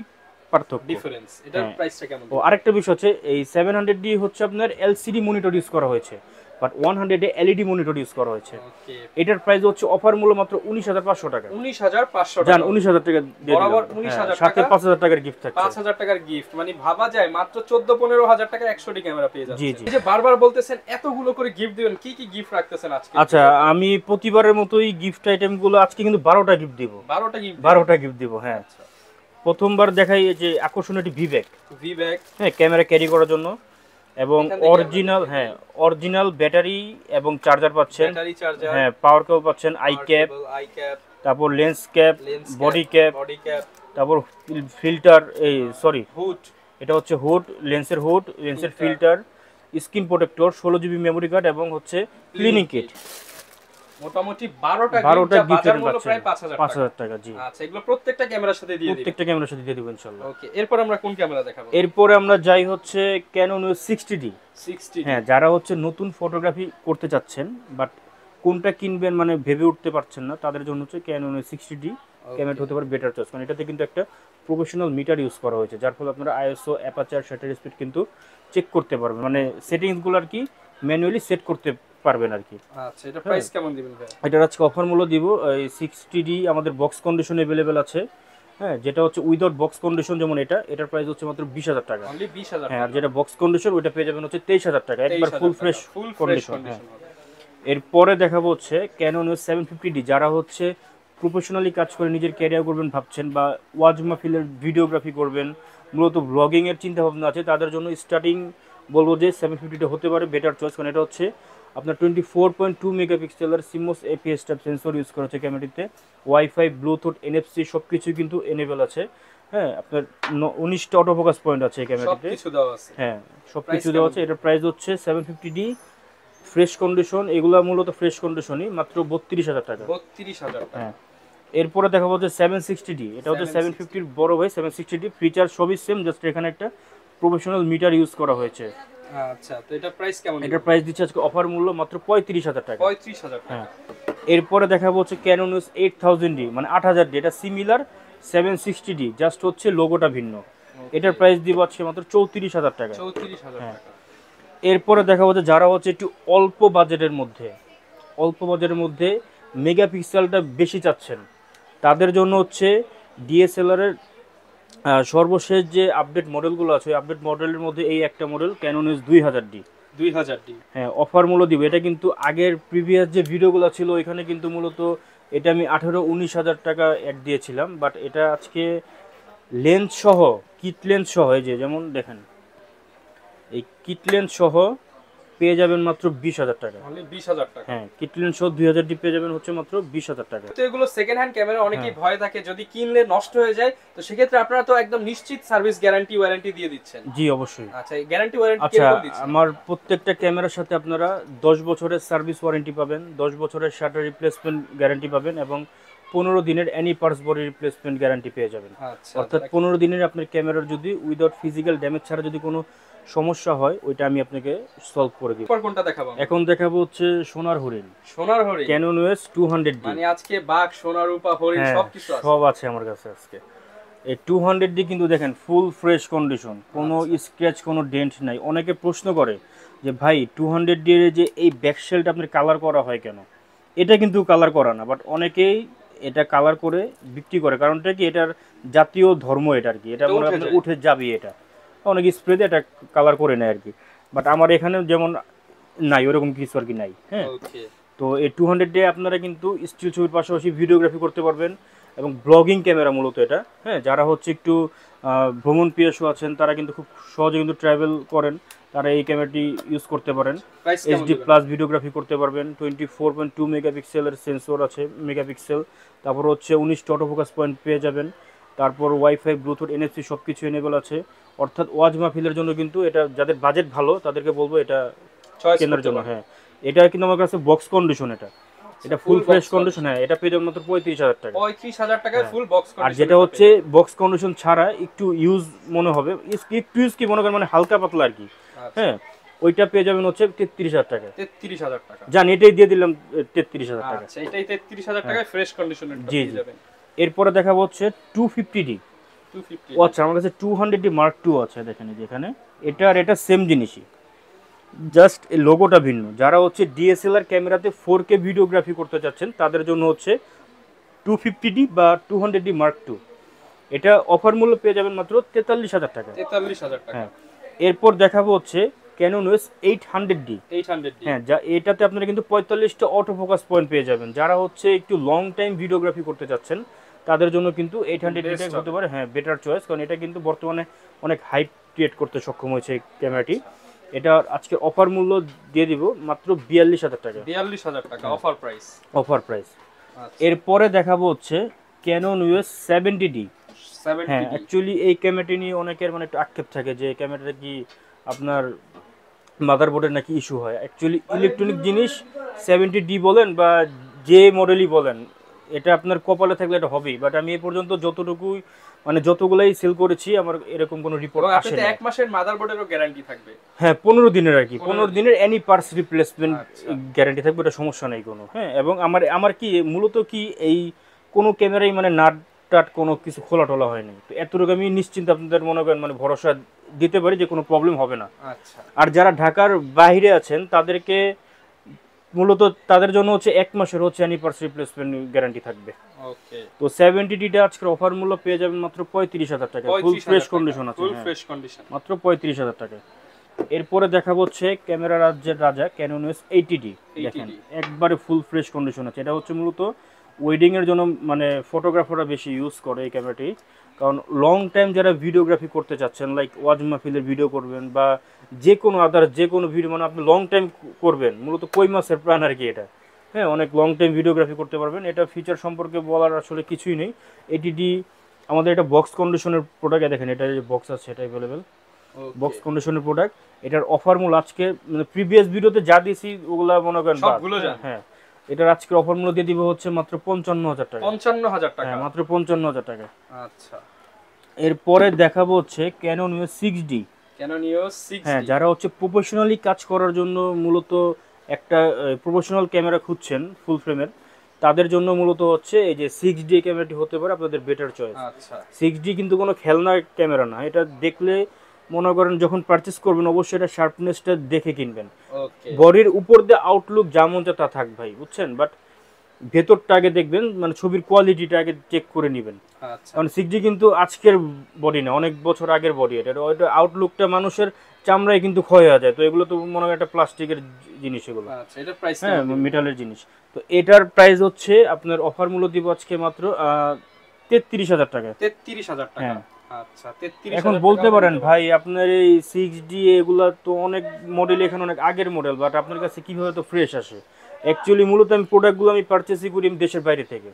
পার্থক্য, ডিফারেন্স। এটার হ্যাঁ। প্রাইসটা কেমন? ও আরেকটা বিষয় হচ্ছে এই 700D হচ্ছে আপনার এলসিডি মনিটর ইউজ করা হয়েছে, but 100 A LED monitor use করা হয়েছে। ওকে, এটার প্রাইস হচ্ছে অফার মূল্য মাত্র 19,500 টাকা। 19,500 জান টাকা। 19,000 টাকা দিয়ে বরাবর দিলাম। 19,000 সাথে টাকা। 5,000 টাকার গিফট থাকছে। 5,000 টাকার গিফট, মানে ভাবা যায় মাত্র 14-15,000 টাকা 100 ক্যামেরা পেয়ে যাচ্ছে। জি, জি। এই যে বারবার বলতেছেন এতগুলো করে গিফট দিবেন, কি কি গিফট রাখতেছেন আজকে? আচ্ছা, আমি প্রতিবারের মতোই গিফট আইটেমগুলো আজকে কিন্তু 12টা গিফট দিব। 12টা গিফট। 12টা গিফট দিব, হ্যাঁ। প্রথমবার দেখাই যে আকর্ষণীয় একটি ভিব্যাক, হ্যাঁ, ক্যামেরা ক্যারি করার জন্য এবং অরিজিনাল, হ্যাঁ, অরিজিনাল ব্যাটারি এবং চার্জার পাচ্ছেন, ব্যাটারি চার্জার, হ্যাঁ, পাওয়ার কেবল পাচ্ছেন, আই ক্যাপ, তারপর লেন্স ক্যাপ, বডি ক্যাপ, তারপর ফিল্টার, এই সরি হুড, এটা হচ্ছে হুড, লেন্সের হুড, লেন্সের filter, screen protector, 16GB memory card এবং হচ্ছে ক্লিনিং কিট। মোটামুটি 12টা গিফট বাজার মূল্য প্রায় 5,000 টাকা। জি, আচ্ছা, এগুলো প্রত্যেকটা ক্যামেরার সাথে দিয়ে দিবেন? প্রত্যেকটা ক্যামেরার সাথে দিয়ে দেব ইনশাআল্লাহ। ওকে, এরপর আমরা কোন ক্যামেরা দেখাবো? এরপরে আমরা যাই হচ্ছে ক্যানন 60D। 60D, হ্যাঁ, যারা হচ্ছে নতুন ফটোগ্রাফি করতে চাচ্ছেন বাট কোনটা কিনবেন মানে ভেবে উঠতে পারছেন না, তাদের জন্য হচ্ছে ক্যানন 60D ক্যামেরা হতে পারে বেটার চয়েস। কারণ এটাতে কিন্তু একটা প্রফেশনাল মিটার ইউজ করা হয়েছে, যার ফলে আপনারা আইএসও, অ্যাপারচার, শাটার স্পিড কিন্তু চেক করতে পারবেন, মানে সেটিংসগুলো আর কি ম্যানুয়ালি সেট করতে পারবেন আর কি। আচ্ছা, এটা প্রাইস কেমন দিবেন ভাই? এটার আজকে অফার মূল্য দিব, এই 60D আমাদের বক্স কন্ডিশন अवेलेबल আছে। হ্যাঁ, যেটা হচ্ছে উইদাউট বক্স কন্ডিশন, যেমন এটার প্রাইস হচ্ছে মাত্র 20,000 টাকা। অনলি 20,000 হ্যাঁ, আর টাকা। যেটা বক্স কন্ডিশন ওইটা পেয়ে যাবেন হচ্ছে 23,000 টাকা, একবার ফুল ফ্রেশ কন্ডিশন। হ্যাঁ, হবে। এরপরে দেখাবো হচ্ছে ক্যানন 750D। যারা হচ্ছে প্রফেশনালি কাজ করে নিজের ক্যারিয়ার করবেন ভাবছেন বা ওয়াজ মাহফিলের ভিডিওগ্রাফি করবেন, মূলত ব্লগিং এর চিন্তা ভাবনা আছে, তাদের জন্য স্টার্টিং বলবো যে 750টা হতে পারে বেটার চয়েস। কারণ এটা হচ্ছে আপনার 24.2 মেগাপিক্সেলের CMOS APS type sensor use করা হচ্ছে ক্যামেরাটিতে, ওয়াইফাই, ব্লুটুথ, এনএফসি সব কিছুই কিন্তু এনেবল আছে। হ্যাঁ, আপনার 19টা অটোফোকাস পয়েন্ট আছে এই ক্যামেরাটিতে, সবকিছু দেওয়া আছে। হ্যাঁ, সবকিছু দেওয়া আছে। এটার প্রাইস হচ্ছে 750D ফ্রেশ কন্ডিশন, এগুলা মূলত ফ্রেশ কন্ডিশনই, মাত্র 32,000 টাকা। 32,000 টাকা। হ্যাঁ, এরপরে দেখাবো হচ্ছে 760D। এটা হচ্ছে 750 বড় ভাই 760D, ফিচার সবই সেম, জাস্ট এখানে একটা প্রফেশনাল মিটার ইউজ করা হয়েছে। আচ্ছা, তো এটা প্রাইস কেমন? এটার প্রাইস দিচ্ছে আজকে অফার মূল্য মাত্র 35,000 টাকা। 35,000 টাকা। হ্যাঁ, এরপরে দেখাবো হচ্ছে ক্যানন 8000D, মানে 8000D। এটা সিমিলার 760D, জাস্ট হচ্ছে লোগোটা ভিন্ন। এটার প্রাইস দিব আজকে মাত্র 34,000 টাকা। 34,000 হ্যাঁ, টাকা। এরপরে দেখাবো যে যারা হচ্ছে একটু অল্প বাজেটের মধ্যে মেগাপিক্সেলটা বেশি চাচ্ছেন, তাদের জন্য হচ্ছে ডিএসএলআর এর সর্বশেষ যে আপডেট মডেলগুলো আছে, ওই আপডেট মডেলের মধ্যে এই একটা মডেল ক্যানন 2000D। 2000D, হ্যাঁ, অফার মূল্য দিব। এটা কিন্তু আগের প্রিভিয়াস যে ভিডিওগুলো ছিল ওইখানে কিন্তু মূলত এটা আমি 18-19,000 টাকা অ্যাড দিয়েছিলাম, বাট এটা আজকে লেন্স সহ, কিট লেন্স সহ, এই যে যেমন দেখেন এই কিট লেন্স সহ পেয়ে যাবেন মাত্র 20,000 টাকা। অনলি 20,000 টাকা। হ্যাঁ, কিট লেন্স সহ 2000 ডি পেয়ে যাবেন হচ্ছে মাত্র 20,000 টাকা। তো এগুলো সেকেন্ড হ্যান্ড ক্যামেরা অনেকেই ভয় থাকে যদি কিনলে নষ্ট হয়ে যায়, তো সেক্ষেত্রে আপনারা তো একদম নিশ্চিত সার্ভিস গ্যারান্টি ওয়ারেন্টি দিয়ে দিচ্ছেন। জি অবশ্যই। আচ্ছা, এই গ্যারান্টি ওয়ারেন্টি আচ্ছা, কিরকম দিচ্ছেন? আমার প্রত্যেকটা ক্যামেরার সাথে আপনারা 10 বছরের সার্ভিস ওয়ারেন্টি পাবেন, 10 বছরের শাটার রিপ্লেসমেন্ট গ্যারান্টি পাবেন এবং 15 দিনের any parts body replacement guarantee পেয়ে যাবেন। আচ্ছা, অর্থাৎ 15 দিনের আপনার ক্যামেরার যদি উইদাউট ফিজিক্যাল ড্যামেজ ছাড়া যদি কোনো সমস্যা হয় ওইটা আমি আপনাকে সলভ করে দিব। এরপর কোনটা দেখাবো? এখন দেখাবো হচ্ছে সোনার হরিণ। সোনার হরিণ ক্যানন ওএস 200D। মানে আজকে বাঘ, সোনা, রূপা, হরিণ সবকিছু আছে। সব আছে আমার কাছে আজকে। এই 200D কিন্তু দেখেন ফুল ফ্রেশ কন্ডিশন, কোনো স্ক্র্যাচ কোনো ডেন্ট নাই। অনেকে প্রশ্ন করে যে ভাই 200D এর যে এই ব্যাকশেলটা আপনার কালার করা হয় কেন? এটা কিন্তু কালার করা না, বাট অনেকেই এটা কালার করে বিক্রি করে। কারণটা কি, এটার জাতীয় ধর্ম এটা আর কি, এটা মনে আপনার উঠে যাবে। এটা অনেক স্প্রে দিয়ে এটা কালার করে নেয় আর কি, বাট আমার এখানে যেমন নাই ওরকম কিছু আর কি নাই। হ্যাঁ, তো এই 200D আপনারা কিন্তু স্টিল ছবির পাশাপাশি ভিডিওগ্রাফি করতে পারবেন এবং ব্লগিং ক্যামেরা মূলত এটা। হ্যাঁ, যারা হচ্ছে একটু ভ্রমণ পিয়াসু আছেন তারা কিন্তু খুব সহজে কিন্তু ট্রাভেল করেন, তারা এই ক্যামেরাটি ইউজ করতে পারেন। HD প্লাস ভিডিওগ্রাফি করতে পারবেন। 24.2 মেগাপিক্সেলের সেন্সর আছে মেগাপিক্সেল, তারপর হচ্ছে 19টা অটোফোকাস পয়েন্ট পেয়ে যাবেন, তারপর ওয়াইফাই, ব্লুটুথ, NFC সব কিছু এনেবল আছে। অর্থাৎ ওয়াজ মাহফিলের জন্য কিন্তু এটা, যাদের বাজেট ভালো তাদেরকে বলবো এটা কেনার জন্য। হ্যাঁ, এটা কিন্তু আমার কাছে বক্স কন্ডিশন, এটা ফুল ফ্রেশ কন্ডিশন। হ্যাঁ, এটা পেয়ে যাবেন মাত্র 35,000 টাকা। 35,000 টাকায় ফুল বক্স কন্ডিশন। আর যেটা হচ্ছে বক্স কন্ডিশন ছাড়া একটু ইউজ মনে হবে, একটু ইউজ কি মনে করেন মানে হালকা পাতলা আর কি। হ্যাঁ, ওইটা পেয়ে যাবেন হচ্ছে 33,000 টাকা। 33,000 টাকা জান, এটাই দিয়ে দিলাম 33,000 টাকা। আচ্ছা, এটাই 33,000 টাকায় ফ্রেশ কন্ডিশনের পেয়ে যাবেন। এরপরে দেখাবো হচ্ছে 250D। আচ্ছা, আমার কাছে 200D Mark II আছে, দেখেন যেখানে এটা আর এটা সেম জিনিসই, জাস্ট এই লোগোটা ভিন্ন। যারা হচ্ছে DSLR ক্যামেরাতে 4K ভিডিওগ্রাফি করতে চাচ্ছেন তাদের জন্য হচ্ছে 250D বা 200D Mark II। এটা অফার মূল্য পেয়ে যাবেন মাত্র 43,000 টাকা। 43,000 টাকা। হ্যাঁ, এরপর দেখাবো হচ্ছে Canon OS 800D। হ্যাঁ, যা এটাতে আপনারা কিন্তু 45টা অটোফোকাস পয়েন্ট পেয়ে যাবেন। যারা হচ্ছে একটু লং টাইম ভিডিওগ্রাফি করতে চাচ্ছেন তাদের জন্য কিন্তু 800D হতে পারে হ্যাঁ বেটার চয়েস, কারণ এটা কিন্তু বর্তমানে অনেক হাইপ ক্রিয়েট করতে সক্ষম হয়েছে এই ক্যামেরাটি। এটা আজকে অফার মূল্য দিয়ে দিব মাত্র 42,000 টাকা। 42,000 টাকা অফার প্রাইস। Offer price. এরপরে দেখাবো হচ্ছে Canon OS 70D। হ্যাঁ, অ্যাকচুয়ালি এই ক্যামেরাটি নিয়ে অনেকের মানে একটু আক্ষেপ থাকে যে ক্যামেরাটা কি আপনার মাদারবোর্ডের নাকি ইস্যু হয়। অ্যাকচুয়ালি ইলেকট্রনিক জিনিস 70D বলেন বা যে মডেলই বলেন, এটা আপনার কপালে থাকলে এটা হবেই। বাট আমি এই পর্যন্ত যতটুকুই মানে যতগুলাই সেল করেছি আমার এরকম কোনো রিপোর্ট আসে না। এক মাসের মাদারবোর্ডেরও গ্যারান্টি থাকবে। হ্যাঁ, 15 দিনের আর কি, 15 দিনের এনি পার্টস রিপ্লেসমেন্ট গ্যারান্টি থাকবে, এটা সমস্যা নেই কোনো। হ্যাঁ, এবং আমার কি মূলত কি এই কোনো ক্যামেরাই মানে নাট টাট কোনো কিছু খোলা টোলা হয়নি, তো এতটুকু আমি নিশ্চিন্ত আপনাদের মনে করেন মানে ভরসা দিতে পারি যে কোনো প্রবলেম হবে না। আচ্ছা, আর যারা ঢাকার বাইরে আছেন তাদেরকে মূলত তাদের জন্য হচ্ছে 1 মাসের হচ্ছে এনি পার্টস রিপ্লেসমেন্ট গ্যারান্টি থাকবে। ওকে, তো 70D আজকের অফার মূল্য পেয়ে যাবেন মাত্র 35,000 টাকা। ফুল ফ্রেশ কন্ডিশন আছে, ফুল ফ্রেশ কন্ডিশন মাত্র 35,000 টাকা। এরপরে দেখাবো হচ্ছে ক্যামেরা রাজ্যের রাজা Canon OS 80D। দেখেন একবারে ফুল ফ্রেশ কন্ডিশন আছে। এটা হচ্ছে মূলত ওয়েডিং এর জন্য মানে ফটোগ্রাফাররা বেশি ইউজ করে এই ক্যামেরাটি, কারণ লং টাইম যারা ভিডিওগ্রাফি করতে চাচ্ছেন লাইক ওয়াজ মাহফিলের ভিডিও করবেন বা যে কোনো আদার যে কোনো ভিডিও মানে আপনি লং টাইম করবেন, মূলত কই মাসের প্ল্যান আর কি এটা। হ্যাঁ, অনেক লং টাইম ভিডিওগ্রাফি করতে পারবেন। এটা ফিচার সম্পর্কে বলার আসলে কিছুই নেই। 80D আমাদের এটা বক্স কন্ডিশনের প্রোডাক্ট। দেখেন এটা যে বক্স আছে এটা অ্যাভেলেবেল বক্স কন্ডিশনের প্রোডাক্ট। এটার অফার মূল্য আজকে মানে প্রিভিয়াস ভিডিওতে যা দিয়েছি ওগুলা মনে করেন সবগুলো। হ্যাঁ, এটার আজকে অফার মূল্য দিয়ে দিব হচ্ছে মাত্র 55,000 টাকা। 55,000 টাকা, হ্যাঁ মাত্র 55,000 টাকা। আচ্ছা, এরপরে দেখাবো হচ্ছে Canon EOS 6D। Canon EOS 6D, হ্যাঁ, যারা হচ্ছে প্রফেশনালি কাজ করার জন্য মূলত একটা প্রফেশনাল ক্যামেরা খুঁজছেন ফুল ফ্রেমের, তাদের জন্য মূলত হচ্ছে এই যে 6D ক্যামেরাটি হতে পারে আপনাদের বেটার চয়েস। আচ্ছা, 6D কিন্তু কোনো খেলনার ক্যামেরা না। এটা দেখলে মনে করেন যখন পারচেজ করবেন অবশ্যই এটা শার্পনেসটা দেখে কিনবেন। ওকে, বডির উপর দিয়ে আউটলুক যেমন তা থাক ভাই, বুঝছেন, বাট ভেতরটা আগে দেখবেন, মানে ছবির কোয়ালিটিটা আগে চেক করে নেবেন। আচ্ছা, কারণ 6D কিন্তু আজকের বডি না, অনেক বছর আগের বডি। এটা আউটলুকটা মানুষের চামড়ায় কিন্তু ক্ষয় হয়ে যায়, তো এগুলো তো মনে হয় একটা প্লাস্টিকের জিনিস এগুলো। আচ্ছা, এটা প্রাইস হ্যাঁ, মেটালের জিনিস। তো এটার প্রাইস হচ্ছে আপনার অফার মূল্য দিব আজকে মাত্র 33,000 টাকা। 33,000 টাকা। হ্যাঁ, আচ্ছা 33 এখন বলতে পারেন ভাই আপনার এই 6D এগুলা তো অনেক মডেল, এখানে অনেক আগের মডেল, বাট আপনার কাছে কিভাবে তো ফ্রেশ আসে? অ্যাকচুয়ালি মূলত আমি প্রোডাক্টগুলো আমি পারচেসই করি দেশের বাইরে থেকে।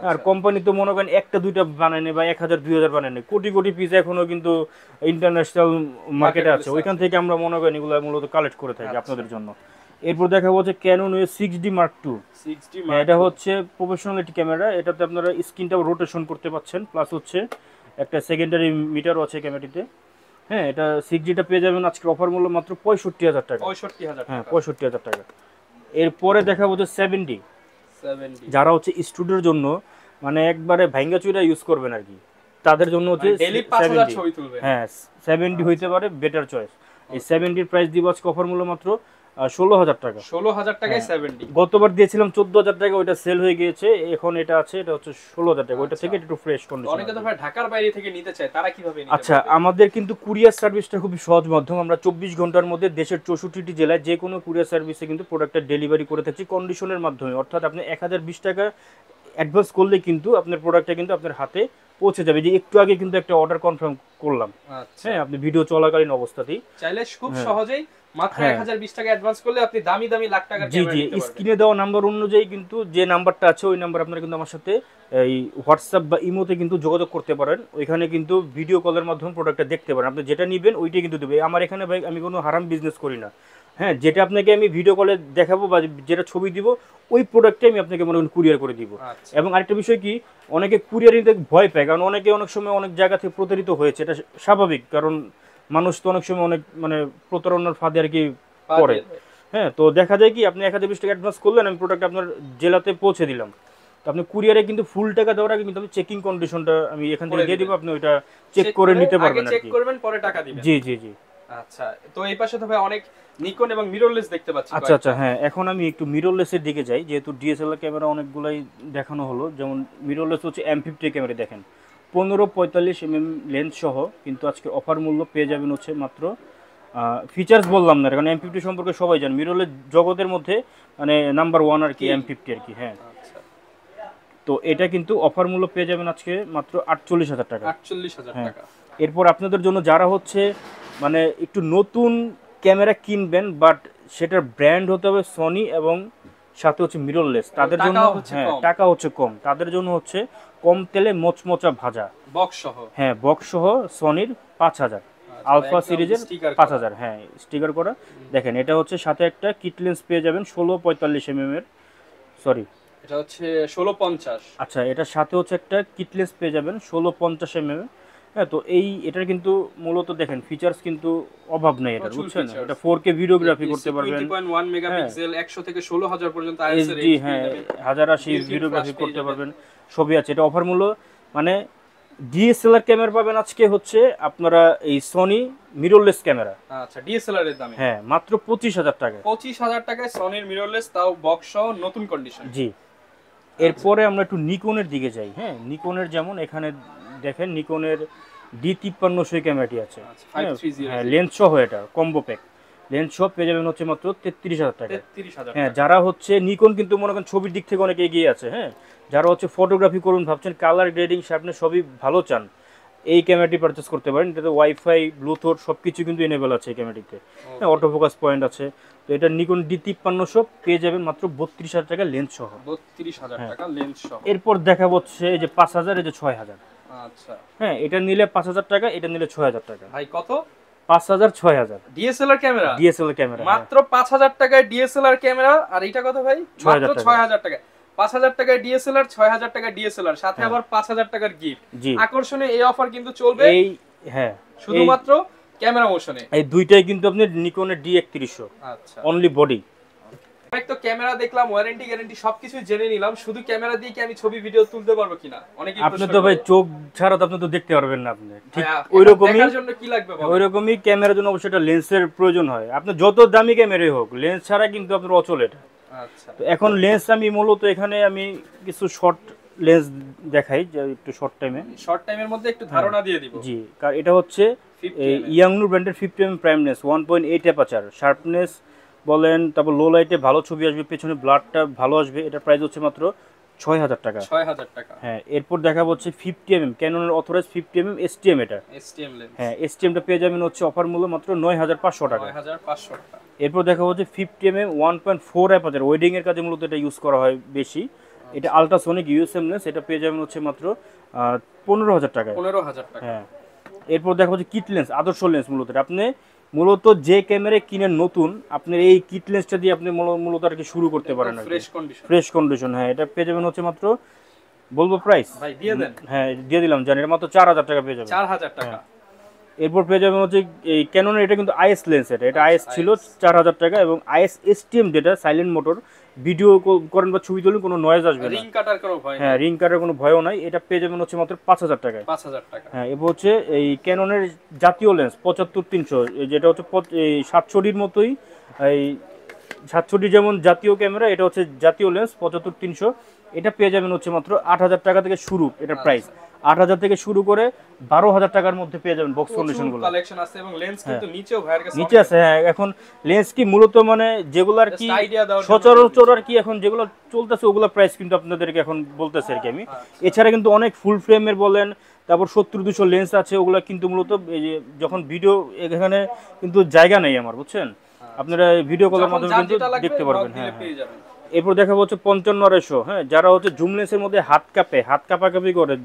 আর কোম্পানি তো মনে করেন একটা দুইটা বানায় নেই বা 1000 2000 বানায় নেই, কোটি কোটি পিস এখনো কিন্তু ইন্টারন্যাশনাল মার্কেটে আছে, ওইখান থেকে আমরা মনে করেন এগুলো মূলত কালেক্ট করে থাকি আপনাদের জন্য। এরপর দেখা হচ্ছে ক্যানন 6D Mark II। এটা হচ্ছে প্রফেশনাল একটি ক্যামেরা, এটাতে আপনারা স্ক্রিনটাও রোটেশন করতে পারছেন, প্লাস হচ্ছে একটা সেকেন্ডারি মিটারও আছে ক্যামেরাটিতে। হ্যাঁ, এটা 6Dটা পেয়ে যাবেন আজকে অফার মূল্য মাত্র 65,000 টাকা। 65,000 হ্যাঁ 65,000 টাকা। এরপরে দেখা হচ্ছে 7D, যারা হচ্ছে স্টুডিওর জন্য মানে একবারে ভাঙ্গা চুরা ইউজ করবেন আর কি, তাদের জন্য হচ্ছে 70। হ্যাঁ 70 হইতে পারে বেটার চয়েস। এই 70 প্রাইস দিব আজকে অফার মূল্য মাত্র 16,000 টাকা। 16,000 টাকায় 70। গতবার দিয়েছিলাম 14,000 টাকা, ওইটা সেল হয়ে গিয়েছে, এখন এটা আছে, এটা হচ্ছে 16,000 টাকা। ওইটা থেকে একটু ফ্রেশ কন্ডিশন। অনেকে তো ভাই ঢাকার বাইরে থেকে নিতে চায়, তারা কিভাবে নিতে? আচ্ছা, আমাদের কিন্তু কুরিয়ার সার্ভিসটা খুবই সহজ মাধ্যম। আমরা 24 ঘন্টার মধ্যে দেশের 64টি জেলায় যে কোনো কুরিয়ার সার্ভিসে কিন্তু প্রোডাক্টটা ডেলিভারি করে থাকছি কন্ডিশনের মাধ্যমে। অর্থাৎ আপনি 1020 টাকা অ্যাডভান্স করলে কিন্তু আপনার প্রোডাক্টটা কিন্তু আপনার হাতে পৌঁছে যাবে। যে একটু আগে কিন্তু একটা অর্ডার কনফার্ম করলাম, হ্যাঁ, আপনি ভিডিও চলাকালীন অবস্থাতেই চাইলে খুব সহজেই মাত্র 1020 টাকা অ্যাডভান্স করলে আপনি দামি দামি লাখ টাকার ক্যামেরা নিতে পারবেন। স্ক্রিনে দেওয়া নাম্বার অনুযায়ী কিন্তু যে নাম্বারটা আছে ওই নাম্বার আপনারা কিন্তু আমার সাথে এই হোয়াটসঅ্যাপ বা ইমোতে কিন্তু যোগাযোগ করতে পারেন। ওইখানে কিন্তু ভিডিও কলের মাধ্যমে প্রোডাক্টটা দেখতে পারেন। আপনি যেটা নেবেন ওইটাই কিন্তু দেবে। আমার এখানে ভাই আমি কোনো হারাম বিজনেস করি না। হ্যাঁ, যেটা আপনাকে আমি ভিডিও কলে দেখাবো বা যেটা ছবি দিব ওই প্রোডাক্টটাই আমি আপনাকে মনে করেন কুরিয়ার করে দিব। এবং আরেকটা বিষয় কি, অনেকে কুরিয়ার নিতে ভয় পায়, কারণ অনেকে অনেক সময় অনেক জায়গা থেকে প্রতারিত হয়েছে। এটা স্বাভাবিক, কারণ মানুষ তো অনেক সময় অনেক মানে প্রতারণার ফাঁদে আর কি পড়ে। হ্যাঁ, তো দেখা যায় কি আপনি 1020 টাকা অ্যাডভান্স করলেন, আমি প্রোডাক্ট আপনার জেলাতে পৌঁছে দিলাম, তো আপনি কুরিয়ারে কিন্তু ফুল টাকা দেওয়ার আগে কিন্তু আমি চেকিং কন্ডিশনটা আমি এখান থেকে দিয়ে দিব, আপনি ওইটা চেক করে নিতে পারবেন আর কি। চেক করবেন পরে টাকা দিবেন। জি জি জি। আচ্ছা, তো এই পাশে তো ভাই অনেক নিকন এবং মিররলেস দেখতে পাচ্ছি। আচ্ছা আচ্ছা, হ্যাঁ, এখন আমি একটু মিররলেসের দিকে যাই, যেহেতু ডিএসএলআর ক্যামেরা অনেকগুলাই দেখানো হলো। যেমন মিররলেস হচ্ছে M50 ক্যামেরা, দেখেন 15-45 mm লেন্স সহ কিন্তু আজকে অফার মূল্য পেয়ে যাবেন হচ্ছে মাত্র ফিচার্স বললাম না, কারণ M50 সম্পর্কে সবাই জানেন, মিররলেস জগতের মধ্যে মানে নাম্বার 1 আর কি M50 আর কি। হ্যাঁ, তো এটা কিন্তু অফার মূল্য পেয়ে যাবেন আজকে মাত্র 48,000 টাকা। 48,000 টাকা। এরপর আপনাদের জন্য যারা হচ্ছে মানে একটু নতুন ক্যামেরা কিনবেন, বাট সেটার ব্র্যান্ড হতে হবে সনি এবং সাথে হচ্ছে মিররলেস, তাদের জন্য টাকা হচ্ছে কম, তাদের জন্য হচ্ছে কম তেলে মোচমোচা ভাজা বক্স সহ। হ্যাঁ, বক্স সহ সনির 5000 আলফা সিরিজের 5000। হ্যাঁ, স্টিকার করা। দেখেন এটা হচ্ছে সাথে একটা কিট লেন্স পেয়ে যাবেন 16-45 mm এর, সরি এটা হচ্ছে 16-50। আচ্ছা, এটার সাথে হচ্ছে একটা কিট লেন্স পেয়ে যাবেন 16-50 mm। হ্যাঁ, তো এটা কিন্তু মূলত দেখেন ফিচার্স কিন্তু অভাব নেই এটা, বুঝছেন? এটা 4K ভিডিওগ্রাফি করতে পারবেন, 20.1 মেগাপিক্সেল, 100 থেকে 16000 পর্যন্ত আইএসএর এইচডি, হ্যাঁ 1080 ভিডিওগ্রাফি করতে পারবেন, সবই আছে। এটা অফার মূল্য মানে ডিএসএলআর ক্যামেরা পাবেন আজকে হচ্ছে আপনারা এই সনি মিররলেস ক্যামেরা। আচ্ছা, ডিএসএলআর এর দামে হ্যাঁ মাত্র 25,000 টাকা। 25,000 টাকায় সনির মিররলেস, তাও বক্স সহ নতুন কন্ডিশন। জি। এরপরে আমরা একটু নিকনের দিকে যাই। হ্যাঁ, নিকনের যেমন এখানে দেখেন নিকনের D5300 ক্যামেরাটি আছে। হ্যাঁ, লেন্স সহ এটা কম্বো প্যাক, লেন্স সহ পেয়ে যাবেন হচ্ছে মাত্র 33,000 টাকা। হ্যাঁ, যারা হচ্ছে নিকন কিন্তু মনে করেন ছবির দিক থেকে অনেক এগিয়ে আছে। হ্যাঁ, যারা হচ্ছে ফটোগ্রাফি করুন ভাবছেন, কালার গ্রেডিং শার্পনেস সবই ভালো চান, এই ক্যামেরাটি পারচেস করতে পারেন। এটাতে ওয়াইফাই ব্লুটুথ সব কিছু কিন্তু এনেবল আছে এই ক্যামেরাটিতে। হ্যাঁ, অটো ফোকাস পয়েন্ট আছে। তো এটা নিকন D5300 পেয়ে যাবেন মাত্র 32,000 টাকা লেন্স সহ। 32,000 টাকা লেন্স সহ। এরপর দেখা হচ্ছে এই যে 5000, এই যে 6000। আচ্ছা, হ্যাঁ, এটা নিলে 5000 টাকা, এটা নিলে 6000 টাকা। ভাই কত? 5000 6000 ডিএসএলআর ক্যামেরা। ডিএসএলআর ক্যামেরা মাত্র 5000 টাকায় ডিএসএলআর ক্যামেরা। আর এটা কত ভাই? মাত্র 6000 টাকা। 5000 টাকায় ডিএসএলআর, 6000 টাকা ডিএসএলআর, সাথে আবার 5000 টাকার গিফট। আকর্ষণীয় এই অফার কিন্তু চলবে এই, হ্যাঁ, শুধুমাত্র ক্যামেরা মোশনে। এই দুইটাই কিন্তু আপনি নিকনের D3100। আচ্ছা, অনলি বডি। অনেক তো ক্যামেরা দেখলাম, ওয়ারেন্টি গ্যারান্টি সবকিছু জেনে নিলাম, শুধু ক্যামেরা দিয়ে কি আমি ছবি ভিডিও তুলতে পারবো কিনা? অনেকেই আপনি তো ভাই চোখ ছাড়া তো আপনি তো দেখতে পারবেন না। আপনি ঠিক ওইরকমই, দেখার জন্য কি লাগবে বলেন? ওইরকমই ক্যামেরার জন্য অবশ্যই একটা লেন্সের প্রয়োজন হয়। আপনি যত দামি ক্যামেরাই হোক, লেন্স ছাড়া কিন্তু আপনার অচল এটা। আচ্ছা, তো এখন লেন্স আমি মূলত এখানে আমি কিছু শর্ট লেন্স দেখাই, যে একটু শর্ট টাইমের মধ্যে একটু ধারণা দিয়ে দিব। জি, কারণ এটা হচ্ছে এই ইয়াংনু ব্র্যান্ডের 50 mm prime lens, 1.8 aperture, sharpness বলেন, তারপর লো লাইটে ভালো ছবি আসবে, পেছনে ব্লাডটা ভালো আসবে। এটা প্রাইস হচ্ছে মাত্র 6000 টাকা। 6000 টাকা। হ্যাঁ, এরপর দেখাবো হচ্ছে 50mm ক্যাননের অথরাইজ 50mm STM এটা। STM lens. হ্যাঁ, STMটা পেয়ে যাবেন হচ্ছে অফার মূল্য মাত্র 9500 টাকা। 9500 টাকা। এরপর দেখাবো হচ্ছে 50mm 1.4 অ্যাপারচার ওয়েডিং এর কাজে মূলত এটা ইউজ করা হয় বেশি। এটা আল্ট্রাসোনিক ইউএসএম লেন্স, এটা পেয়ে যাবেন হচ্ছে মাত্র 15000 টাকা। 15000 টাকা। হ্যাঁ, এরপর দেখাবো হচ্ছে কিট লেন্স, আদর্শ লেন্স। মূলত আপনি মূলত যে ক্যামেরা কিনেন নতুন, আপনার এই কিট লেন্সটা দিয়ে আপনি মূলত আর কি শুরু করতে পারেন আর ফ্রেশ কন্ডিশন। Fresh condition. হ্যাঁ, এটা পেয়ে যাবেন হচ্ছে মাত্র, বলবো প্রাইস ভাই দিয়ে দেন। হ্যাঁ, দিয়ে দিলাম, জানি এটা মাত্র 4000 টাকা পেয়ে যাবেন। 4000 টাকা। এরপর পেয়ে যাবেন হচ্ছে এই ক্যাননের, এটা কিন্তু আইএস লেন্স, এটা আইএস ছিল 4000 টাকা, এবং আইএস এসটিএম যেটা সাইলেন্ট মোটর, ভিডিও করেন বা ছবি তোলেন কোনো নয়েজ আসবে না, রিং কাটার কোনো ভয় নেই। হ্যাঁ, রিং কাটার কোনো ভয়ও নাই। এটা পেয়ে যাবেন হচ্ছে মাত্র 5000 টাকায়। 5000 টাকা। হ্যাঁ, এরপর হচ্ছে এই ক্যাননের জাতীয় লেন্স 75300, যেটা হচ্ছে এই 700ডির মতোই, এই 700ডি যেমন জাতীয় ক্যামেরা, এটা হচ্ছে জাতীয় লেন্স 75300। এটা পেয়ে যাবেন হচ্ছে মাত্র 8000 টাকা থেকে শুরু, এটার প্রাইস 8000 থেকে শুরু করে 12000 টাকার মধ্যে পেয়ে যাবেন বক্স কন্ডিশনগুলো। কালেকশন আছে এবং লেন্স কিন্তু নিচেও ভাইয়ের কাছে নিচে আছে। হ্যাঁ, এখন লেন্স কি মূলত মানে যেগুলো আর কি সচরাচর আর কি এখন যেগুলো চলতেছে ওগুলো প্রাইস কিন্তু আপনাদেরকে এখন বলতেছে আর কি আমি। এছাড়া কিন্তু অনেক ফুল ফ্রেমের বলেন, তারপর 70-200 লেন্স আছে, ওগুলো কিন্তু মূলত এই যে যখন ভিডিও, এখানে কিন্তু জায়গা নেই আমার, বুঝছেন, আপনারা ভিডিও কলের মাধ্যমে কিন্তু দেখতে পারবেন। হ্যাঁ, এরপর দেখা হচ্ছে 55-250। হ্যাঁ, যারা হচ্ছে জুম লেন্সের মধ্যে হাত কাঁপাকাঁপি করে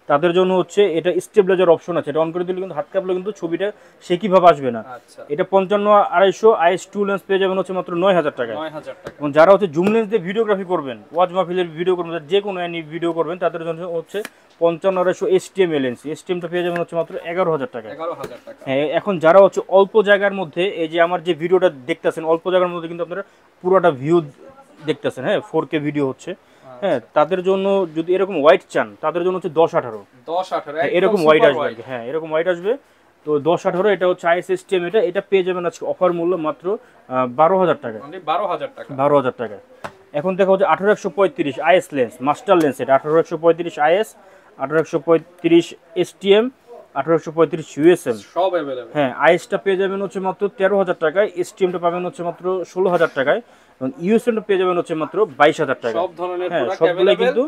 তাদের জন্য হচ্ছে এটা স্টেবিলাইজার অপশন আছে, এটা অন করে দিলে কিন্তু হাত কাঁপলে কিন্তু ছবিটা সে কিভাবে আসবে না। এটা 55-250 IS2 লেন্স পেয়ে যাবেন হচ্ছে মাত্র 9000 টাকা। এবং যারা হচ্ছে জুম লেন্স দিয়ে ভিডিওগ্রাফি করবেন, ওয়াজ মাহফিলের ভিডিও করবেন, যে কোনো ভিডিও করবেন, তাদের জন্য হচ্ছে 55-250 STM লেন্স, STMটা পেয়ে যাবেন হচ্ছে মাত্র 11000 টাকা। হ্যাঁ, এখন যারা হচ্ছে অল্প জায়গার মধ্যে, এই যে আমার যে ভিডিওটা দেখতেছেন, অল্প জায়গার মধ্যে কিন্তু আপনারা পুরোটা ভিউ দেখতেছেন, হ্যাঁ 4K ভিডিও হচ্ছে, হ্যাঁ, তাদের জন্য যদি এরকম হোয়াইট চান, তাদের জন্য হচ্ছে 10-18 এরকম হোয়াইট আসবে। হ্যাঁ, এরকম হোয়াইট আসবে, তো 10-18 এটা হচ্ছে ISSTM। এটা পেয়ে যাবেন আজকে অফার মূল্য মাত্র 12000 টাকা। 12000 টাকা। এখন দেখা হচ্ছে 18-135 IS লেন্স, মাস্টার লেন্স, এটা 18-135 IS, 18-135 STM, 18-135 USM সব अवेलेबल। হ্যাঁ, আইএসটা পেয়ে যাবেন হচ্ছে মাত্র 13000 টাকায়, STMটা পাবেন হচ্ছে মাত্র 16000 টাকায়, এবং ইউএসএমটা পেয়ে যাবেন হচ্ছে মাত্র 22000 টাকা। সব ধরনের প্রোডাক্ট সবগুলো কিন্তু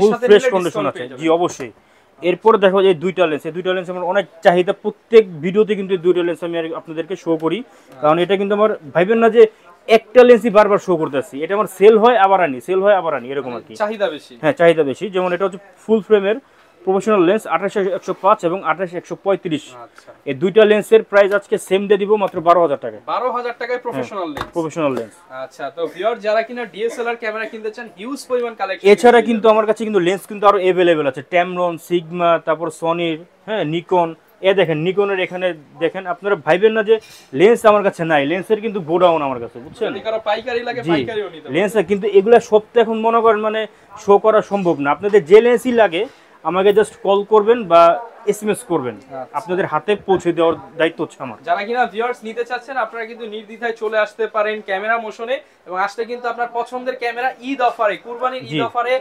ফুল ফ্রেশ কন্ডিশন আছে। জি অবশ্যই। এরপর দেখো এই দুইটা লেন্স আমার অনেক চাহিদা, প্রত্যেক ভিডিওতে কিন্তু এই দুইটা লেন্স আমি আপনাদেরকে শো করি, কারণ এটা কিন্তু আমার ভাইবেন না যে একটা লেন্সই বারবার শো করতেছি, এটা আমার সেল হয় আবার আনি এরকম আর কি, চাহিদা বেশি। হ্যাঁ, চাহিদা বেশি। যেমন এটা হচ্ছে ফুল ফ্রেমের প্রফেশনাল লেন্স 28-105 এবং 28-135। এই দুইটা লেন্সের প্রাইস আজকে সেম দিয়ে দিব মাত্র 12000 টাকা। 12000 টাকায় প্রফেশনাল লেন্স। আচ্ছা, তো ভিউয়ার যারা কিনা ডিএসএলআর ক্যামেরা কিনতে চান, হিউজ পরিমাণ কালেকশন। এছাড়া কিন্তু আমার কাছে কিন্তু লেন্স কিন্তু আরো अवेलेबल আছে, ট্যামরন, সিগমা, তারপর সনির, হ্যাঁ, নিকন। দেখেন নিকনের, এখানে দেখেন, আপনারা ভাইবেন না যে লেন্স আমার কাছে নাই, লেন্সের কিন্তু গোডাউন আমার কাছে, বুঝছেন, যদি কারো পাইকারি লাগে পাইকারিও নিতে পারেন। লেন্স কিন্তু এগুলা সব তো এখন মনে করেন মানে শো করা সম্ভব না। আপনাদের যে লেন্সই লাগে আমাকে জাস্ট কল করবেন বা এসএমএস করবেন, আপনাদের হাতে পৌঁছে দেওয়ার দায়িত্ব হচ্ছে আমার। যারা কিনা ভিউয়ার্স নিতে চাচ্ছেন, আপনারা কিন্তু নির্দ্বিধায় চলে আসতে পারেন ক্যামেরা মোশনে, এবং আসলে কিন্তু আপনার পছন্দের ক্যামেরা ঈদ অফারে, কুরবানির ঈদ অফারে